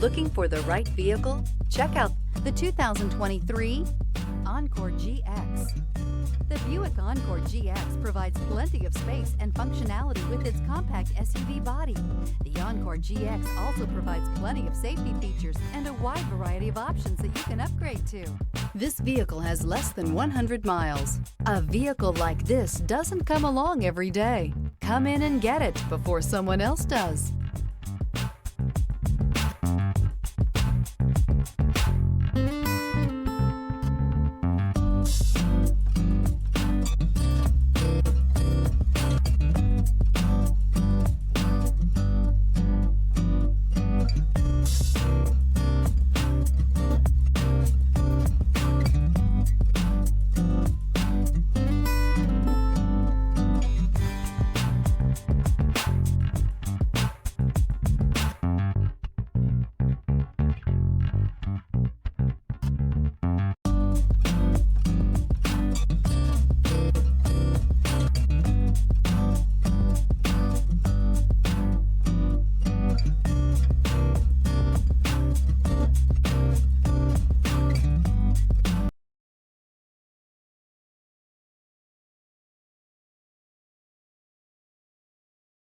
Looking for the right vehicle? Check out the 2023 Encore GX. The Buick Encore GX provides plenty of space and functionality with its compact SUV body. The Encore GX also provides plenty of safety features and a wide variety of options that you can upgrade to. This vehicle has less than 100 miles. A vehicle like this doesn't come along every day. Come in and get it before someone else does.